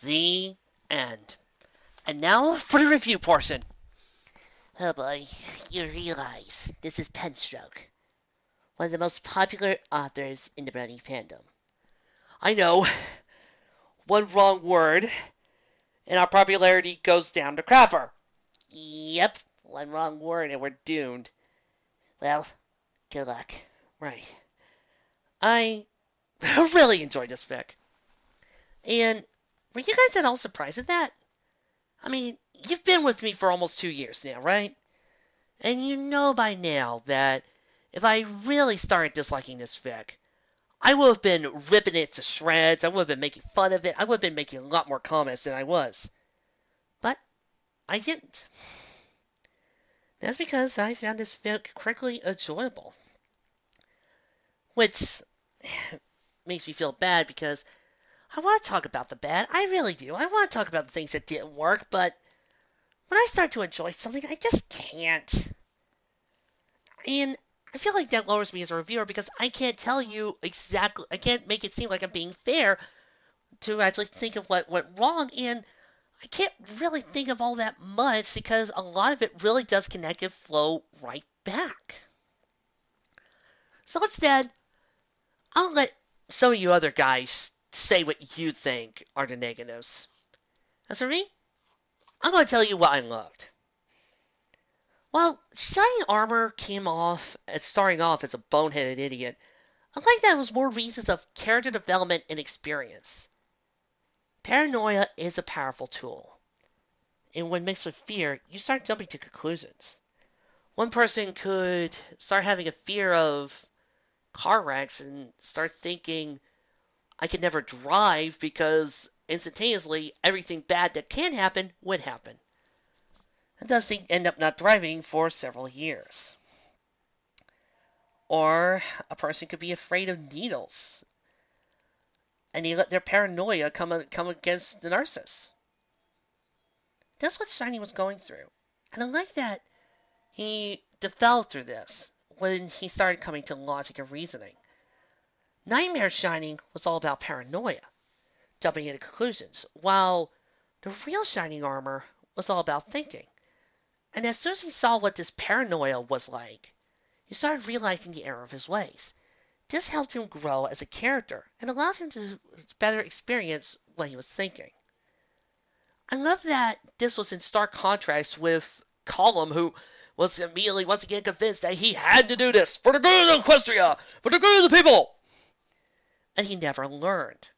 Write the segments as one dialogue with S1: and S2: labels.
S1: The end. And now for the review portion. Oh boy, you realize this is Penstroke, one of the most popular authors in the Brony fandom. I know, one wrong word, and our popularity goes down to crapper. Yep, one wrong word and we're doomed. Well, good luck. Right. I really enjoyed this fic. And were you guys at all surprised at that? I mean, you've been with me for almost 2 years now, right? And you know by now that if I really started disliking this fic, I would have been ripping it to shreds, I would have been making fun of it, I would have been making a lot more comments than I was. But I didn't. That's because I found this fic critically enjoyable. Which makes me feel bad because I want to talk about the bad. I really do. I want to talk about the things that didn't work, but when I start to enjoy something, I just can't. And I feel like that lowers me as a reviewer because I can't tell you exactly, I can't make it seem like I'm being fair to actually think of what went wrong, and I can't really think of all that much because a lot of it really does connect and flow right back. So instead, I'll let some of you other guys say what you think are the negatives. As for me, I'm going to tell you what I loved. While Shining Armor came off as starting off as a boneheaded idiot, I like that it was more reasons of character development and experience. Paranoia is a powerful tool, and when mixed with fear, you start jumping to conclusions. One person could start having a fear of car wrecks and start thinking, I could never drive because instantaneously everything bad that can happen would happen. And thus they end up not driving for several years. Or a person could be afraid of needles and they let their paranoia come against the narcissist. That's what Shiny was going through. And I like that he developed through this when he started coming to logic and reasoning. Nightmare Shining was all about paranoia, jumping into conclusions, while the real Shining Armor was all about thinking. And as soon as he saw what this paranoia was like, he started realizing the error of his ways. This helped him grow as a character and allowed him to better experience what he was thinking. I love that this was in stark contrast with Colum, who was immediately once again convinced that he had to do this for the good of Equestria, for the good of the people, and he never learned.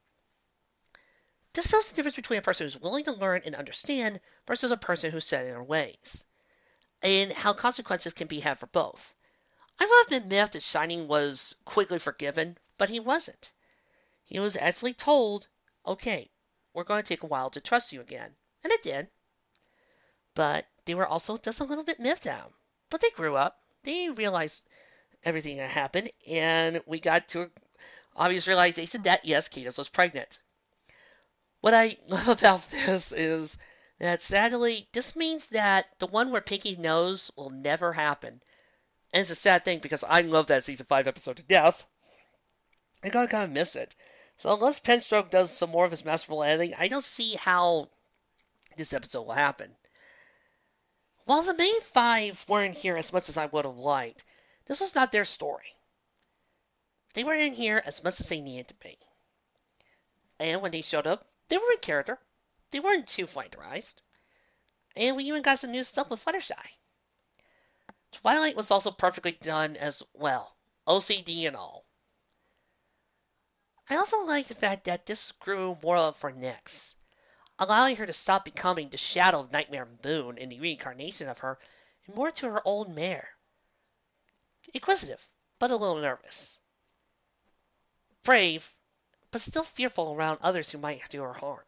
S1: This shows the difference between a person who's willing to learn and understand versus a person who's set in their ways, and how consequences can be had for both. I would have been miffed if Shining was quickly forgiven, but he wasn't. He was actually told, okay, we're going to take a while to trust you again. And it did. But they were also just a little bit miffed at him. But they grew up. They realized everything that happened, and we got to an obvious realization that, yes, Cadus was pregnant. What I love about this is that sadly, this means that the one where Pinky knows will never happen. And it's a sad thing because I love that season 5 episode to death. I gotta kind of miss it. So unless Penstroke does some more of his masterful editing, I don't see how this episode will happen. While the main 5 weren't here as much as I would have liked, this was not their story. They were in here as much as they needed to be. And when they showed up, they were in character. They weren't too flanderized. And we even got some new stuff with Fluttershy. Twilight was also perfectly done as well, OCD and all. I also like the fact that this grew more of for Nyx, allowing her to stop becoming the shadow of Nightmare Moon in the reincarnation of her, and more to her old mare. Inquisitive, but a little nervous. Brave, but still fearful around others who might do her harm.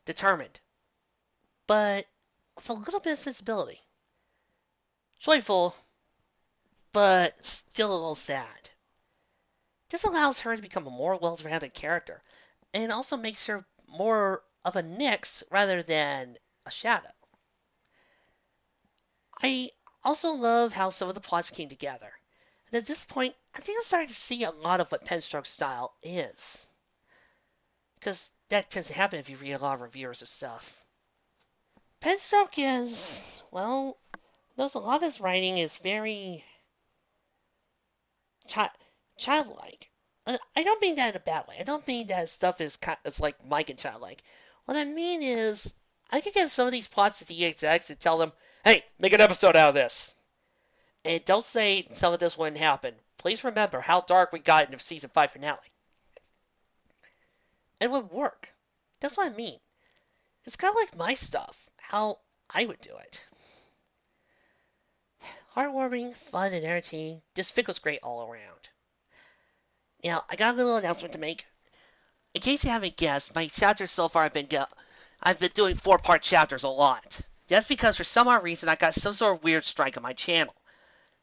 S1: Determined, but with a little bit of sensibility. Joyful, but still a little sad. This allows her to become a more well-rounded character, and also makes her more of a Nyx rather than a shadow. I also love how some of the plots came together. And at this point, I think I'm starting to see a lot of what Penstroke's style is. Because that tends to happen if you read a lot of reviewers of stuff. Penstock is, well, knows a lot of his writing is very chi- childlike. I don't mean that in a bad way. I don't mean that stuff is like Mike and childlike. What I mean is, I could get some of these plots to DXX and tell them, hey, make an episode out of this. And don't say some of this wouldn't happen. Please remember how dark we got in the season 5 finale. It would work. That's what I mean. It's kind of like my stuff, how I would do it. Heartwarming, fun, and entertaining. This fic was great all around. Now, I got a little announcement to make. In case you haven't guessed, my chapters so far I've been doing 4-part chapters a lot. That's because for some odd reason I got some sort of weird strike on my channel.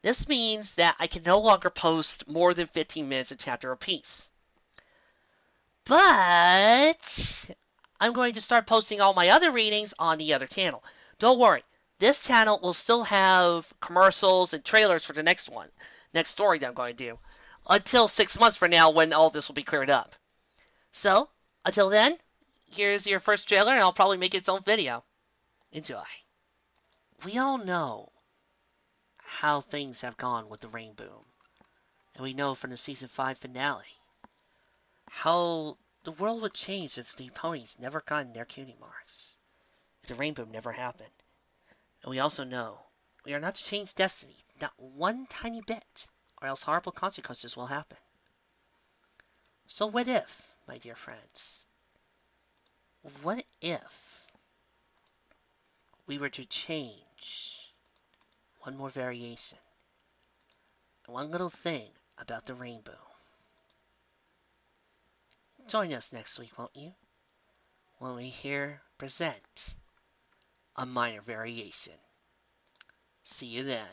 S1: This means that I can no longer post more than 15 minutes a chapter apiece. But I'm going to start posting all my other readings on the other channel. Don't worry, this channel will still have commercials and trailers for the next story that I'm going to do, until 6 months from now when all this will be cleared up. So, until then, here's your first trailer, and I'll probably make its own video. Enjoy. We all know how things have gone with the Rainboom, and we know from the season 5 finale how the world would change if the ponies never gotten their cutie marks, if the Rainboom never happened. And we also know we are not to change destiny, not one tiny bit, or else horrible consequences will happen. So what if, my dear friends, what if we were to change one more variation, one little thing about the Rainbow? Join us next week, won't you? When we here present a minor variation. See you then.